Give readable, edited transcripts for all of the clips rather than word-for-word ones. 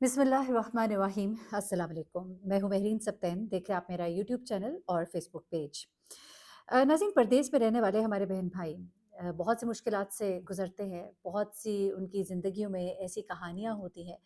बिस्मिल्लाहिर्रहमानिर्रहीम। अस्सलाम वालेकुम। मैं हूँ महरीन सब्तैन। देख रहे हैं आप मेरा यूट्यूब चैनल और फेसबुक पेज। नाज़रीन, परदेस में रहने वाले हमारे बहन भाई बहुत सी मुश्किलात से गुज़रते हैं। बहुत सी उनकी ज़िंदगियों में ऐसी कहानियाँ होती हैं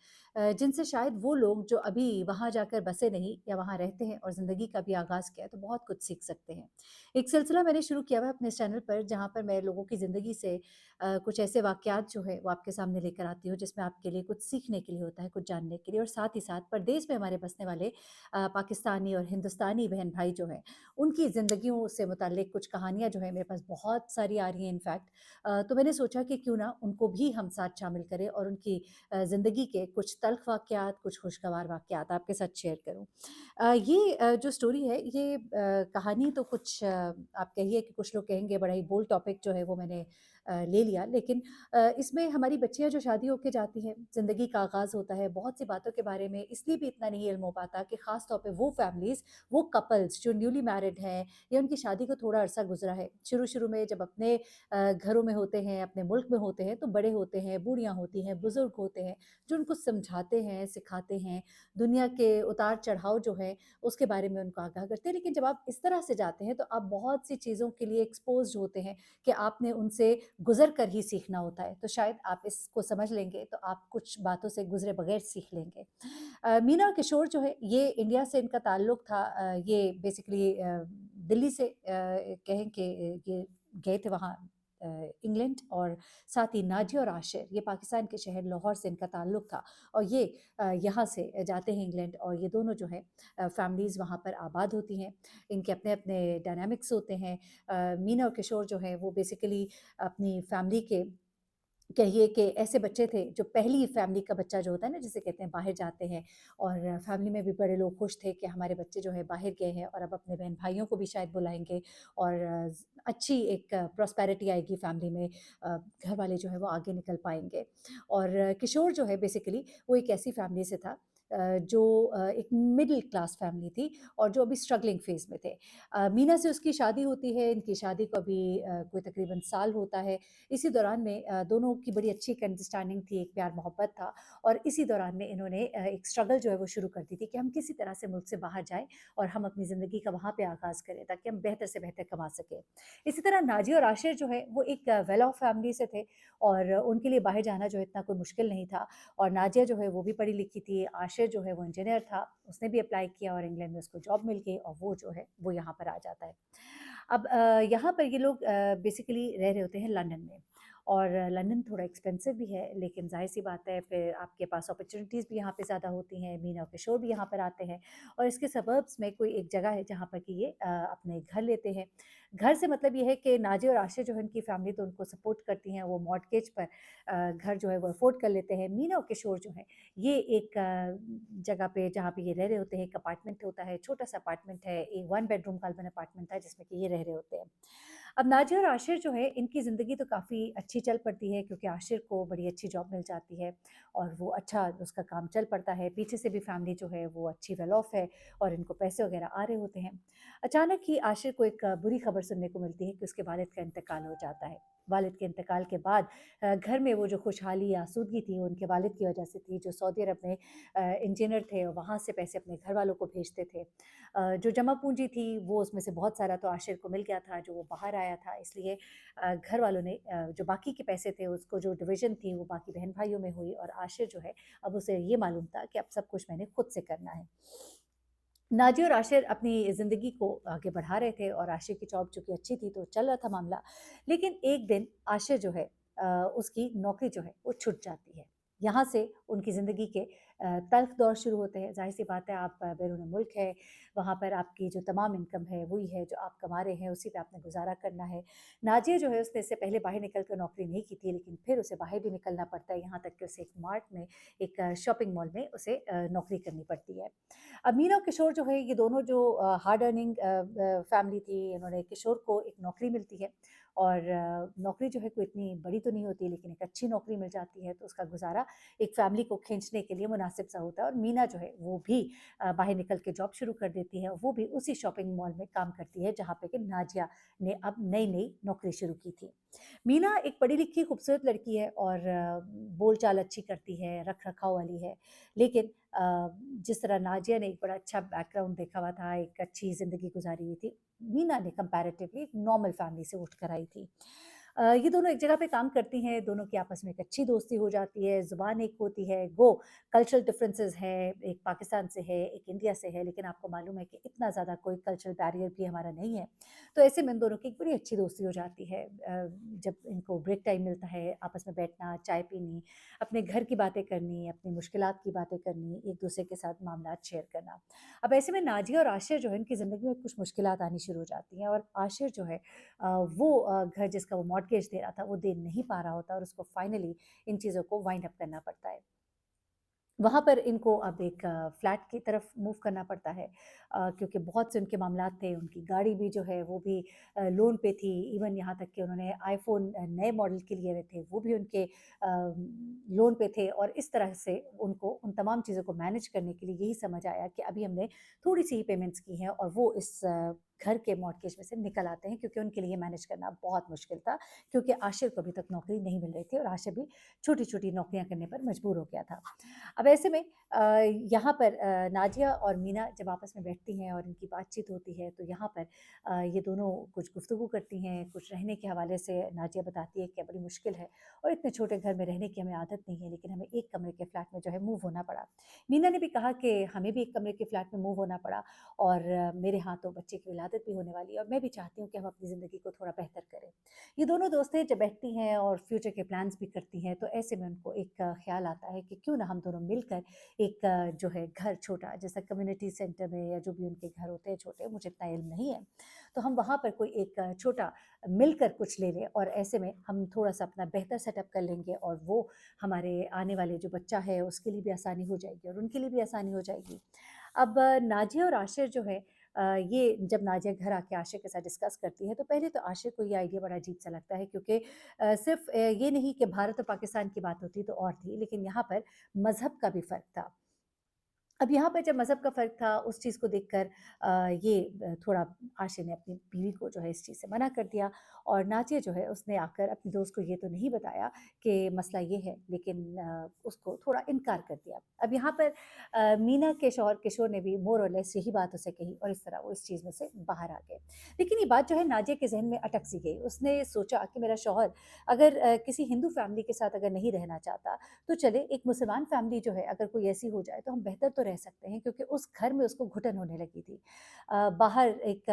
जिनसे शायद वो लोग जो अभी वहाँ जाकर बसे नहीं या वहाँ रहते हैं और ज़िंदगी का भी आगाज़ किया है, तो बहुत कुछ सीख सकते हैं। एक सिलसिला मैंने शुरू किया हुआ है अपने इस चैनल पर, जहाँ पर मैं लोगों की ज़िंदगी से कुछ ऐसे वाक़यात जो है वो आपके सामने लेकर आती हूँ, जिसमें आपके लिए कुछ सीखने के लिए होता है, कुछ जानने के लिए, और साथ ही साथ परदेस में हमारे बसने वाले पाकिस्तानी और हिंदुस्तानी बहन भाई जो हैं, उनकी ज़िंदगियों से मुताल्लिक कुछ कहानियाँ जो हैं मेरे पास बहुत सारी आ रही हैं इनफैक्ट। तो मैंने सोचा कि क्यों ना उनको भी हम साथ शामिल करें और उनकी ज़िंदगी के कुछ तल्ख़ वाक़यात, कुछ खुशगवार वाक़यात आपके साथ शेयर करूँ। ये जो स्टोरी है, ये कहानी तो कुछ आप कहिए कि कुछ लोग कहेंगे बड़ा ही बोल्ड टॉपिक जो है वो मैंने ले लिया, लेकिन इसमें हमारी बच्चियाँ जो शादी होके जाती हैं, ज़िंदगी का आगाज़ होता है, बहुत सी बातों के बारे में इसलिए भी इतना नहीं इल्म हो पाता कि ख़ास तौर पे वो फैमिलीज़, वो कपल्स जो न्यूली मैरिड हैं या उनकी शादी को थोड़ा अरसा गुज़रा है। शुरू-शुरू में जब अपने घरों में होते हैं, अपने मुल्क में होते हैं, तो बड़े होते हैं, बूढ़ियाँ होती हैं, बुज़ुर्ग होते हैं, जो उनको समझाते हैं, सिखाते हैं, दुनिया के उतार-चढ़ाव जो है, उसके बारे में उनको आगाह करते हैं। लेकिन जब आप इस तरह से जाते हैं, तो आप बहुत सी चीज़ों के लिए एक्सपोज़्ड होते हैं कि आपने उनसे गुज़र कर ही सीखना होता है। तो शायद आप इसको समझ लेंगे, तो आप कुछ बातों से गुज़रे बगैर सीख लेंगे। मीना और किशोर जो है, ये इंडिया से इनका ताल्लुक था। ये बेसिकली दिल्ली से कहें कि ये गए थे वहाँ इंग्लैंड, और साथ ही नाजिया और आशिर, ये पाकिस्तान के शहर लाहौर से इनका ताल्लुक था, और ये यहाँ से जाते हैं इंग्लैंड, और ये दोनों जो है फैमिलीज़ वहाँ पर आबाद होती हैं। इनके अपने-अपने डायनामिक्स होते हैं। मीना और किशोर जो हैं वो बेसिकली अपनी फैमिली के, कहिए कि ऐसे बच्चे थे जो पहली फैमिली का बच्चा जो होता है ना, जिसे कहते हैं बाहर जाते हैं, और फैमिली में भी बड़े लोग खुश थे कि हमारे बच्चे जो है बाहर गए हैं और अब अपने बहन भाइयों को भी शायद बुलाएंगे, और अच्छी एक प्रॉस्पेरिटी आएगी फैमिली में। घर वाले जो है वो आगे निकल पाएंगे। और किशोर जो है बेसिकली वो एक ऐसी फैमिली से था जो एक मिडिल क्लास फैमिली थी, और जो अभी स्ट्रगलिंग फेज में थे। मीना से उसकी शादी होती है। इनकी शादी को अभी कोई तकरीबन साल होता है। इसी दौरान में दोनों की बड़ी अच्छी एक अंडरस्टैंडिंग थी, एक प्यार-मोहब्बत था, और इसी दौरान में इन्होंने एक स्ट्रगल जो है वो शुरू कर दी थी कि हम किसी तरह से मुल्क से बाहर जाएँ और हम अपनी ज़िंदगी का वहाँ पे आगाज़ करें, ताकि हम बेहतर से बेहतर कमा सकें। इसी तरह नाज़िया और आशिर जो है वो एक वेल ऑफ फैमिली से थे, और उनके लिए बाहर जाना जो है इतना कोई मुश्किल नहीं था, और नाज़िया जो है वो भी पढ़ी-लिखी थी, आशिर जो है वो इंजीनियर था, उसने भी अप्लाई किया और इंग्लैंड में उसको जॉब मिल गई, और वो जो है वो यहाँ पर आ जाता है। अब यहाँ पर ये लोग बेसिकली रह रहे होते हैं लंदन में, और लंदन थोड़ा एक्सपेंसिव भी है, लेकिन ज़ाहिर-सी बात है फिर आपके पास अपॉर्च्युनिटीज़ भी यहाँ पे ज़्यादा होती हैं। मीना और किशोर भी यहाँ पर आते हैं, और इसके सबर्ब्स में कोई एक जगह है जहाँ पर कि ये अपने घर लेते हैं। घर से मतलब ये है कि नाज़िया और आशिर जो है उनकी फैमिली तो उनको सपोर्ट करती हैं, वो मॉर्टगेज पर घर जो है वो अफ़ोर्ड कर लेते हैं। मीना और किशोर जो हैं, ये एक जगह पे जहाँ पे ये रह रहे होते हैं, एक अपार्टमेंट होता है, छोटा-सा अपार्टमेंट है, एक 1 बेडरूम का अपार्टमेंट था जिसमें कि ये रह रहे होते हैं। अब नाजिया और आशिर जो है, इनकी ज़िंदगी तो काफ़ी अच्छी चल पड़ती है, क्योंकि आशिर को बड़ी अच्छी जॉब मिल जाती है और वो अच्छा उसका काम चल पड़ता है। पीछे से भी फैमिली जो है वो अच्छी वेल ऑफ है, और इनको पैसे वगैरह आ रहे होते हैं। अचानक ही आशिर को एक बुरी खबर सुनने को मिलती है कि उसके वालिद का इंतकाल हो जाता है। वालिद के इंतकाल के बाद घर में वो जो खुशहाली या आसूदगी थी, वो उनके वालिद की वजह से थी, जो सऊदी अरब में इंजीनियर थे और वहाँ से पैसे अपने घर वालों को भेजते थे। जो जमा पूँजी थी वो उसमें से बहुत सारा तो आशिर को मिल गया था, जो वो बाहर आया था, इसलिए घर वालों ने जो बाकी के पैसे थे उसको, जो डिवीज़न थी वो बाकी बहन-भाइयों में हुई, और आशिर जो है अब उसे ये मालूम था कि अब सब कुछ मैंने खुद से करना है। नाज़िया और आशिर अपनी ज़िंदगी को आगे बढ़ा रहे थे, और आशिर की जॉब चूँकि अच्छी थी तो चल रहा था मामला। लेकिन एक दिन आशिर जो है उसकी नौकरी जो है वो छूट जाती है। यहाँ से उनकी ज़िंदगी के तल्ख़ दौर शुरू होते हैं। ज़ाहिर-सी बात है, आप बैरून मुल्क है, वहाँ पर आपकी जो तमाम इनकम है वही है जो आप कमा रहे हैं, उसी पे आपने गुज़ारा करना है। नाज़िया जो है उसने इससे पहले बाहर निकल कर नौकरी नहीं की थी, लेकिन फिर उसे बाहर भी निकलना पड़ता है, यहाँ तक कि उसे एक मार्ट में, एक शॉपिंग मॉल में उसे नौकरी करनी पड़ती है। अब मीना और किशोर जो है, ये दोनों जो हार्ड अर्निंग फैमिली थी, इन्होंने, किशोर को एक नौकरी मिलती है, और नौकरी जो है कोई इतनी बड़ी तो नहीं होती, लेकिन एक अच्छी नौकरी मिल जाती है, तो उसका गुज़ारा एक फैमिली फैमिली को खींचने के लिए मुनासिब सा होता है। और मीना जो है वो भी बाहर निकल के जॉब शुरू कर देती है, वो भी उसी शॉपिंग मॉल में काम करती है जहाँ पे कि नाजिया ने अब नई-नई नौकरी शुरू की थी। मीना एक पढ़ी-लिखी खूबसूरत लड़की है और बोलचाल अच्छी करती है, रख-रखाव वाली है। लेकिन जिस तरह नाजिया ने एक बड़ा अच्छा बैकग्राउंड देखा हुआ था, एक अच्छी ज़िंदगी गुज़ारी हुई थी, मीना ने कंपैरेटिवली एक नॉर्मल फैमिली से उठकर आई थी। ये दोनों एक जगह पे काम करती हैं, दोनों की आपस में एक अच्छी दोस्ती हो जाती है, ज़ुबान एक होती है, गो कल्चरल डिफरेंसेस हैं, एक पाकिस्तान से है, एक इंडिया से है, लेकिन आपको मालूम है कि इतना ज़्यादा कोई कल्चरल बैरियर भी हमारा नहीं है। तो ऐसे में इन दोनों की एक बड़ी अच्छी दोस्ती हो जाती है। जब इनको ब्रेक टाइम मिलता है, आपस में बैठना, चाय पीनी, अपने घर की बातें करनी, अपनी मुश्किलात की बातें करनी, एक-दूसरे के साथ मामलात शेयर करना। अब ऐसे में नाज़िया और आशिर जो है, इनकी ज़िंदगी में कुछ मुश्किलात आनी शुरू हो जाती हैं और आशिर जो है वो घर जिसका वो मॉर्टगेज दे रहा था, वो दे नहीं पा रहा होता और उसको फाइनली इन चीज़ों को वाइंड अप करना पड़ता है। वहाँ पर इनको अब एक फ्लैट की तरफ मूव करना पड़ता है क्योंकि बहुत से उनके मामलात थे, उनकी गाड़ी भी जो है वो भी लोन पे थी, इवन यहाँ तक कि उन्होंने आईफ़ोन नए मॉडल के लिए हुए थे, वो भी उनके लोन पे थे और इस तरह से उनको उन तमाम चीज़ों को मैनेज करने के लिए यही समझ आया कि अभी हमने थोड़ी-सी ही पेमेंट्स की हैं और वो इस घर के मॉर्टगेज में से निकल आते हैं क्योंकि उनके लिए मैनेज करना बहुत मुश्किल था, क्योंकि आशिर को अभी तक नौकरी नहीं मिल रही थी और आशिर भी छोटी-छोटी नौकरियाँ करने पर मजबूर हो गया था। अब ऐसे में अ, यहाँ पर नाजिया और मीना जब आपस में बैठती हैं और इनकी बातचीत होती है तो यहाँ पर ये दोनों कुछ गुफ्तगू करती हैं, कुछ रहने के हवाले से नाजिया बताती है कि बड़ी मुश्किल है और इतने छोटे घर में रहने की हमें आदत नहीं है, लेकिन हमें एक कमरे के फ्लैट में जो है मूव होना पड़ा। मीना ने भी कहा कि हमें भी एक कमरे के फ्लैट में मूव होना पड़ा और मेरे यहाँ तो बच्चे की विलादत भी होने वाली है और मैं भी चाहती हूँ कि हम अपनी ज़िंदगी को थोड़ा बेहतर करें। ये दोनों दोस्तें जब बैठती हैं और फ्यूचर के प्लान्स भी करती हैं, तो ऐसे में उनको एक ख़्याल आता है कि क्यों ना हम दोनों मिलकर एक जो है घर छोटा जैसा कम्युनिटी सेंटर में या जो भी उनके घर होते हैं छोटे, मुझे इतना इल्म नहीं है, तो हम वहाँ पर कोई एक छोटा मिलकर कुछ ले लें और ऐसे में हम थोड़ा-सा अपना बेहतर सेटअप कर लेंगे और वो हमारे आने वाले जो बच्चा है उसके लिए भी आसानी हो जाएगी और उनके लिए भी आसानी हो जाएगी। अब नाजिया और आशिर जो है ये जब नाजिया घर आके आशिर के साथ डिस्कस करती है, तो पहले तो आशिर को ये आइडिया बड़ा अजीब-सा लगता है क्योंकि सिर्फ़ ये नहीं कि भारत और पाकिस्तान की बात होती तो और थी, लेकिन यहाँ पर मज़हब का भी फ़र्क था। अब यहाँ पे जब मज़हब का फ़र्क था, उस चीज़ को देखकर ये थोड़ा आशिर ने अपनी बीवी को जो है इस चीज़ से मना कर दिया और नाज़िया जो है उसने आकर अपनी दोस्त को ये तो नहीं बताया कि मसला ये है, लेकिन उसको थोड़ा इनकार कर दिया। अब यहाँ पर मीना के शौहर किशोर ने भी मोर और लेस यही बात उसे कही और इस तरह वो इस चीज़ में से बाहर आ गए। लेकिन ये बात जो है नाज़िया के ज़हन में अटक सी गई। उसने सोचा कि मेरा शौहर अगर किसी हिंदू फ़ैमिली के साथ अगर नहीं रहना चाहता, तो चले एक मुसलमान फैमिली जो है अगर कोई ऐसी हो जाए तो हम बेहतर तो रह सकते हैं क्योंकि उस घर में उसको घुटन होने लगी थी। बाहर एक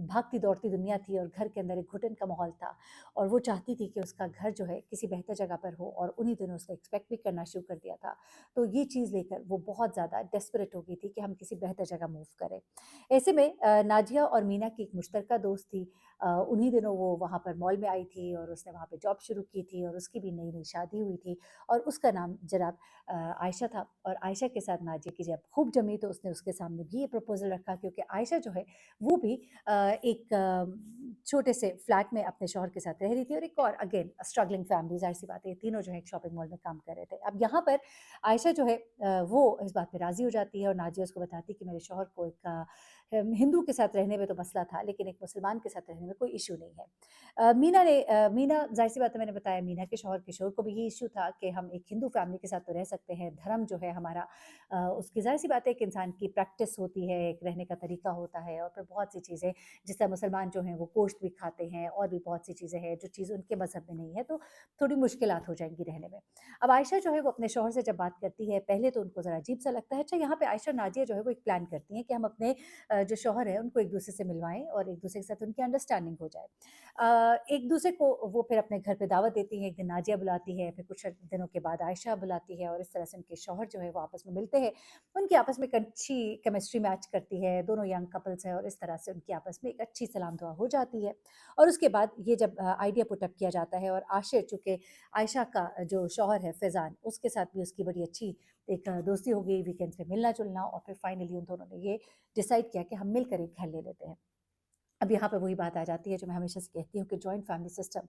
भागती-दौड़ती दुनिया थी और घर के अंदर एक घुटन का माहौल था और वो चाहती थी कि उसका घर जो है किसी बेहतर जगह पर हो और उन्हीं दिनों उसने एक्सपेक्ट भी करना शुरू कर दिया था। तो ये चीज़ लेकर वो बहुत ज़्यादा डेस्परेट हो गई थी कि हम किसी बेहतर जगह मूव करें। ऐसे में नाजिया और मीना की एक मुश्तरका दोस्त थी। उन्हीं दिनों वो वहाँ पर मॉल में आई थी और उसने वहाँ पे जॉब शुरू की थी और उसकी भी नई-नई शादी हुई थी और उसका नाम जनाब आयशा था और आयशा के साथ नाज़िया की जब खूब जमी तो उसने उसके सामने भी ये प्रपोज़ल रखा क्योंकि आयशा जो है वो भी एक छोटे से फ्लैट में अपने शौहर के साथ रह रही थी और एक और अगेन स्ट्रगलिंग फैमिली ज़ाहिर-सी बात है, ये तीनों जो है एक शॉपिंग मॉल में काम कर रहे थे। अब यहाँ पर आयशा जो है वो इस बात पे राज़ी हो जाती है और नाज़िया उसको बताती है कि मेरे शौहर को एक हिंदू के साथ रहने में तो मसला था लेकिन एक मुसलमान के साथ रहने में कोई इश्यू नहीं है। मीना ज़ाहिर-सी बात है मैंने बताया मीना के शौहर किशोर को भी ये इश्यू था कि हम एक हिंदू फैमिली के साथ तो रह सकते हैं, धर्म जो है हमारा उसकी ज़ाहिर-सी बात है कि इंसान की प्रैक्टिस होती है, एक रहने का तरीका होता है और फिर बहुत सी चीज़ें जिस तरह मुसलमान जो हैं वो गोश्त भी खाते हैं और भी बहुत सी चीज़ें हैं जो चीज़ उनके मज़हब में नहीं है, तो थोड़ी मुश्किलात हो जाएँगी रहने में। अब आयशा जो है वो अपने शौहर से जब बात करती है, पहले तो उनको ज़रा अजीब-सा लगता है। अच्छा यहाँ पे आयशा और नाज़िया जो है वो एक प्लान करती हैं कि हम अपने जो शौहर हैं उनको एक-दूसरे से मिलवाएँ और एक-दूसरे के साथ उनकी अंडरस्टैंडिंग हो जाए। एक-दूसरे को वो फिर अपने घर पे दावत देती हैं, एक दिन नाज़िया बुलाती है, फिर कुछ दिनों के बाद आयशा बुलाती है और इस तरह से उनके शौहर जो है वो आपस में मिलते हैं। उनकी आपस में एक अच्छी केमिस्ट्री मैच करती है, दोनों यंग कपल्स हैं और इस तरह से उनकी आपस में एक अच्छी सलाम-दुआ हो जाती है। और उसके बाद ये जब आइडिया पुट अप किया जाता है और आशिर चूँकि आयशा का जो शौहर है फ़ैज़ान, उसके साथ भी उसकी बड़ी अच्छी एक दोस्ती हो गई, वीकेंड्स पे मिलना-जुलना और फिर फाइनली उन दोनों ने ये डिसाइड किया कि हम मिलकर एक घर ले लेते हैं। अब यहाँ पे वही बात आ जाती है जो मैं हमेशा से कहती हूँ कि जॉइंट फैमिली सिस्टम,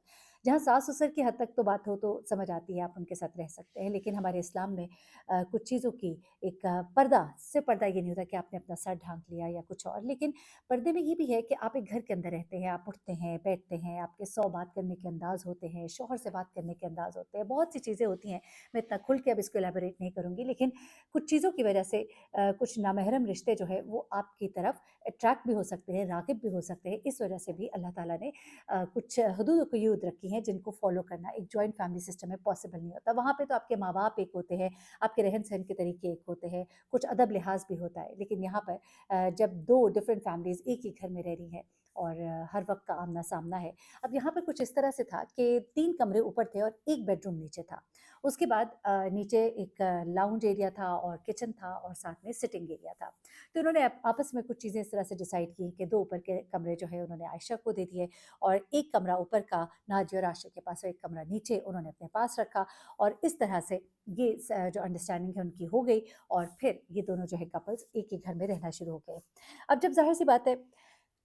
जहाँ सास-ससुर की हद तक तो बात हो तो समझ आती है, आप उनके साथ रह सकते हैं। लेकिन हमारे इस्लाम में कुछ चीज़ों की एक पर्दा, सिर्फ़ पर्दा ये नहीं होता कि आपने अपना सर ढाँक लिया या कुछ और, लेकिन पर्दे में ये भी है कि आप एक घर के अंदर रहते हैं, आप उठते हैं, बैठते हैं, आपके 100 बात करने के अंदाज़ होते हैं, शौहर से बात करने के अंदाज़ होते हैं, बहुत सी चीज़ें होती हैं। मैं इतना खुल के अब इसको इलैबोरेट नहीं करूँगी, लेकिन कुछ चीज़ों की वजह से कुछ नामहरम रिश्ते जो है वो आपकी तरफ अट्रैक्ट भी हो सकते हैं, राग़िब भी हो सकते हैं। इस वजह से भी अल्लाह ताला ने कुछ हदूद रखी हैं जिनको फ़ॉलो करना एक जॉइंट फैमिली सिस्टम में पॉसिबल नहीं होता। वहाँ पे तो आपके माँ-बाप एक होते हैं, आपके रहन-सहन के तरीके एक होते हैं, कुछ अदब लिहाज़ भी होता है। लेकिन यहाँ पर जब 2 डिफरेंट फैमिलीज़ एक ही घर में रह रही हैं और हर वक़्त का आमना-सामना है। अब यहाँ पर कुछ इस तरह से था कि 3 कमरे ऊपर थे और 1 बेडरूम नीचे था। उसके बाद नीचे एक लाउंज एरिया था और किचन था और साथ में सिटिंग एरिया था। तो उन्होंने आपस में कुछ चीज़ें इस तरह से डिसाइड की कि 2 ऊपर के कमरे जो है उन्होंने आयशा को दे दिए और 1 कमरा ऊपर का नाज़िया और आशिक़ के पास और 1 कमरा नीचे उन्होंने अपने पास रखा और इस तरह से ये जो अंडरस्टैंडिंग है उनकी हो गई और फिर ये दोनों जो है कपल्स एक ही घर में रहना शुरू हो गए। अब जब ज़ाहिर-सी बात है,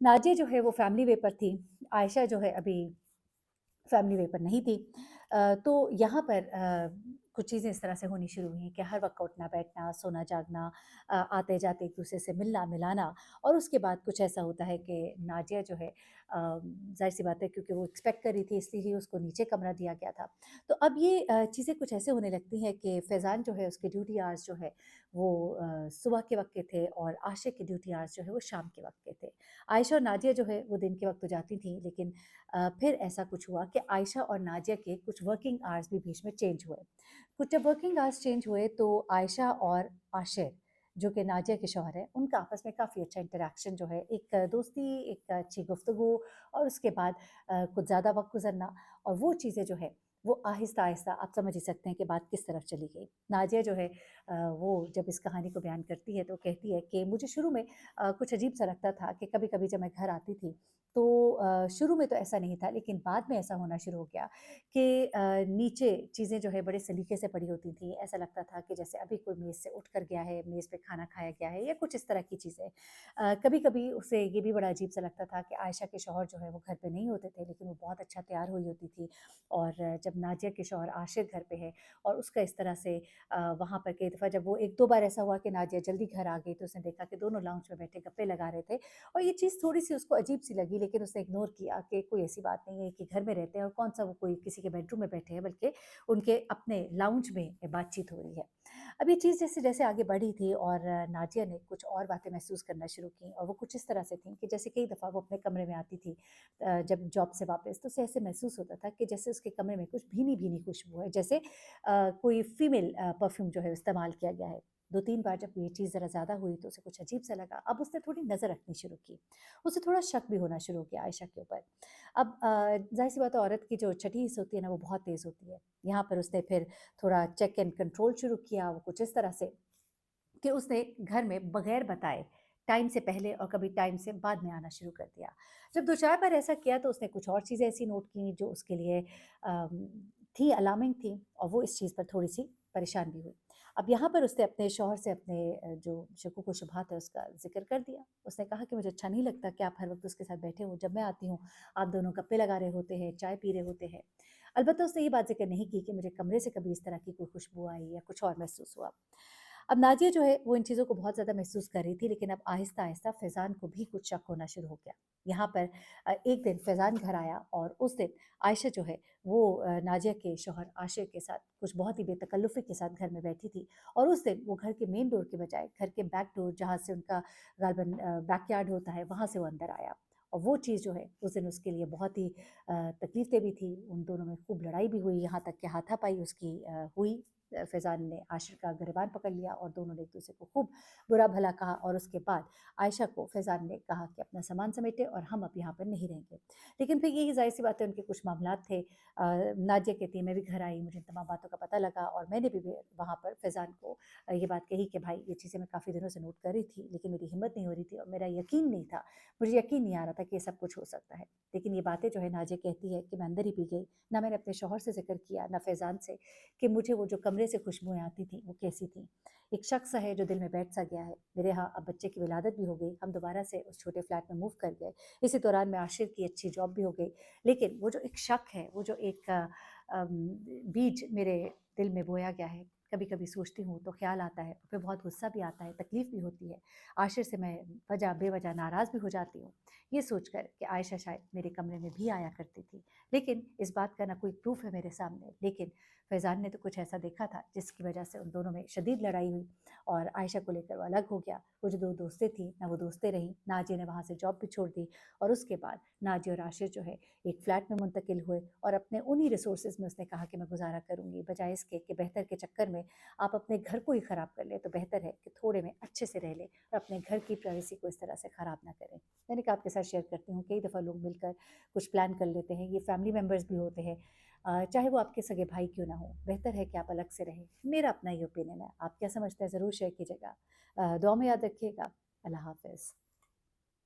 नाज़िया जो है वो फैमिली वे पर थी, आयशा जो है अभी फैमिली वे पर नहीं थी। तो यहाँ पर कुछ चीज़ें इस तरह से होनी शुरू हुई कि हर वक़्त उठना-बैठना, सोना-जागना, आते-जाते एक-दूसरे से मिलना-मिलाना और उसके बाद कुछ ऐसा होता है कि नाज़िया जो है ज़ाहिर-सी बात है क्योंकि वो एक्सपेक्ट कर रही थी इसलिए ही उसको नीचे कमरा दिया गया था। तो अब ये चीज़ें कुछ ऐसे होने लगती हैं कि फैज़ान जो है उसके ड्यूटी आवर्स जो है वो सुबह के वक़्त के थे और आशिक़ के ड्यूटी आवर्स जो है वो शाम के वक़्त के थे। आयशा और नाज़िया जो है वो दिन के वक़्त तो जाती थीं लेकिन फिर ऐसा कुछ हुआ कि आयशा और नाज़िया के कुछ वर्किंग आवर्स भी बीच में चेंज हुए। कुछ जब वर्किंग आवर्स चेंज हुए तो आयशा और आशिर जो कि नाज़िया के शौहर हैं, उनका आपस में काफ़ी अच्छा इंटरैक्शन जो है, एक दोस्ती, एक अच्छी गुफ्तगू और उसके बाद कुछ ज़्यादा वक़्त गुज़रना और वो चीज़ें जो है, वो आहिस्ता-आहिस्ता आप समझ ही सकते हैं कि बात किस तरफ चली गई। नाज़िया जो है वो जब इस कहानी को बयान करती है तो कहती है कि मुझे शुरू में कुछ अजीब-सा लगता था कि कभी-कभी जब मैं घर आती थी तो शुरू में तो ऐसा नहीं था लेकिन बाद में ऐसा होना शुरू हो गया कि नीचे चीज़ें जो है बड़े सलीके से पड़ी होती थी। ऐसा लगता था कि जैसे अभी कोई मेज़ से उठ कर गया है, मेज़ पे खाना खाया गया है या कुछ इस तरह की चीज़ें। कभी-कभी उसे ये भी बड़ा अजीब-सा लगता था कि आयशा के शौहर जो है वो घर पे नहीं होते थे लेकिन वो बहुत अच्छा तैयार हुई होती थी और जब नाज़िया के शौहर आशिक़ घर पे है और उसका इस तरह से वहाँ पर कई दफ़ा जब वो 1-2 बार ऐसा हुआ कि नाज़िया जल्दी घर आ गई तो उसने देखा कि दोनों लाउंज में बैठे गप्पे लगा रहे थे और ये चीज़ थोड़ी-सी उसको अजीब-सी लगी लेकिन उसने इग्नोर किया कि कोई ऐसी बात नहीं है कि घर में रहते हैं और कौन-सा वो कोई किसी के बेडरूम में बैठे हैं बल्कि उनके अपने लाउंज में बातचीत हो रही है। अब ये चीज़ जैसे-जैसे आगे बढ़ी थी और नाज़िया ने कुछ और बातें महसूस करना शुरू की और वो कुछ इस तरह से थी कि जैसे कई दफ़ा वो अपने कमरे में आती थी जब जॉब से वापस तो उसे ऐसे महसूस होता था कि जैसे उसके कमरे में कुछ भीनी-भीनी खुशबू है, जैसे कोई फीमेल परफ्यूम जो है इस्तेमाल किया गया है। 2-3 बार जब ये चीज़ ज़रा ज़्यादा हुई तो उसे कुछ अजीब-सा लगा। अब उसने थोड़ी नज़र रखनी शुरू की। उसे थोड़ा शक भी होना शुरू हो गया आयशा के ऊपर। अब ज़ाहिर-सी बात है औरत की जो छठी हिस्स होती है ना वो बहुत तेज़ होती है। यहाँ पर उसने फिर थोड़ा चेक एंड कंट्रोल शुरू किया, वो कुछ इस तरह से कि उसने घर में बगैर बताए टाइम से पहले और कभी टाइम से बाद में आना शुरू कर दिया। जब 2-4 बार ऐसा किया तो उसने कुछ और चीज़ें ऐसी नोट की जो उसके लिए अम, थी अलार्मिंग थी और वो इस चीज़ पर थोड़ी-सी परेशान भी हुई। अब यहाँ पर उसने अपने शौहर से अपने जो शकूक व शुबहात है उसका ज़िक्र कर दिया। उसने कहा कि मुझे अच्छा नहीं लगता कि आप हर वक़्त उसके साथ बैठे हो। जब मैं आती हूँ, आप दोनों गप्पे लगा रहे होते हैं, चाय पी रहे होते हैं। अलबत्ता उसने ये बात ज़िक्र नहीं की कि मुझे कमरे से कभी इस तरह की कोई खुशबू आई या कुछ और महसूस हुआ। अब नाज़िया जो है वो इन चीज़ों को बहुत ज़्यादा महसूस कर रही थी लेकिन अब आहिस्ता-आहिस्ता फैज़ान को भी कुछ शक होना शुरू हो गया। यहाँ पर एक दिन फैज़ान घर आया और उस दिन आयशा जो है वो नाज़िया के शौहर आशिक़ के साथ कुछ बहुत ही बेतकल्लुफ़ी के साथ घर में बैठी थी और उस दिन वो घर के मेन डोर के बजाय घर के बैक डोर जहाँ से उनका गालिबन बैकयार्ड होता है वहाँ से वो अंदर आया। और वो चीज़ जो है उस दिन उसके लिए बहुत ही तकलीफ़देह भी थी। उन दोनों में खूब लड़ाई भी हुई, यहाँ तक कि हाथापाई उसकी हुई। फैज़ान ने आशिर का गिरबान पकड़ लिया और दोनों ने एक-दूसरे को खूब बुरा-भला कहा और उसके बाद आयशा को फैज़ान ने कहा कि अपना सामान समेटें और हम अब यहाँ पर नहीं रहेंगे। लेकिन फिर यही ज़ाहिर-सी बात है उनके कुछ मामलात थे। नाज़िया कहती है मैं भी घर आई, मुझे इन तमाम बातों का पता लगा और मैंने भी वहाँ पर फैज़ान को ये बात कही कि भाई ये चीज़ें मैं काफ़ी दिनों से नोट कर रही थी लेकिन मेरी हिम्मत नहीं हो रही थी और मेरा यकीन नहीं था, मुझे यकीन नहीं आ रहा था कि ये सब कुछ हो सकता है। लेकिन ये बातें जो है नाज़िया कहती है कि मैं अंदर ही पी गई, ना मैंने अपने शौहर से ज़िक्र किया, ना फैज़ान से कि मुझे वो जो कमरे कमरे से खुशबुएँ आती थी, वो कैसी थीं। एक शख्स है जो दिल में बैठ सा गया है। मेरे यहाँ अब बच्चे की विलादत भी हो गई, हम दोबारा से उस छोटे फ्लैट में मूव कर गए। इसी दौरान में आशिर की अच्छी जॉब भी हो गई। लेकिन वो जो एक शक है, वो जो एक बीज मेरे दिल में बोया गया है, कभी-कभी सोचती हूँ तो ख़्याल आता है, फिर बहुत गुस्सा भी आता है, तकलीफ़ भी होती है। आशिर से मैं बेवजह नाराज़ भी हो जाती हूँ, ये सोचकर कि आयशा शायद मेरे कमरे में भी आया करती थी। लेकिन इस बात का ना कोई प्रूफ़ है मेरे सामने, लेकिन फैज़ान ने तो कुछ ऐसा देखा था जिसकी वजह से उन दोनों में शदीद लड़ाई हुई और आयशा को लेकर वो अलग हो गया। वो जो 2 दोस्तें थीं, ना वो दोस्तें रहीं, नाज़िया ने वहाँ से जॉब भी छोड़ दी और उसके बाद नाज़िया और आशिर जो है एक फ्लैट में मुंतकिल हुए और अपने उन्हीं रिसोर्सेज़ में उसने कहा कि मैं गुज़ारा करूँगी, बजाए इसके कि बेहतर के चक्कर में आप अपने घर को ही ख़राब कर लें, तो बेहतर है कि थोड़े में अच्छे से रह लें और अपने घर की प्राइवेसी को इस तरह से ख़राब ना करें। मैंने कहा आपके साथ शेयर करती हूँ, कई दफ़ा लोग मिलकर कुछ प्लान कर लेते हैं, ये फैमिली मेंबर्स भी होते हैं, चाहे वो आपके सगे भाई क्यों ना हो, बेहतर है कि आप अलग से रहें। मेरा अपना ये ओपिनियन है, आप क्या समझते हैं ज़रूर शेयर कीजिएगा। दुआ में याद रखिएगा। अल्लाह हाफ़िज़।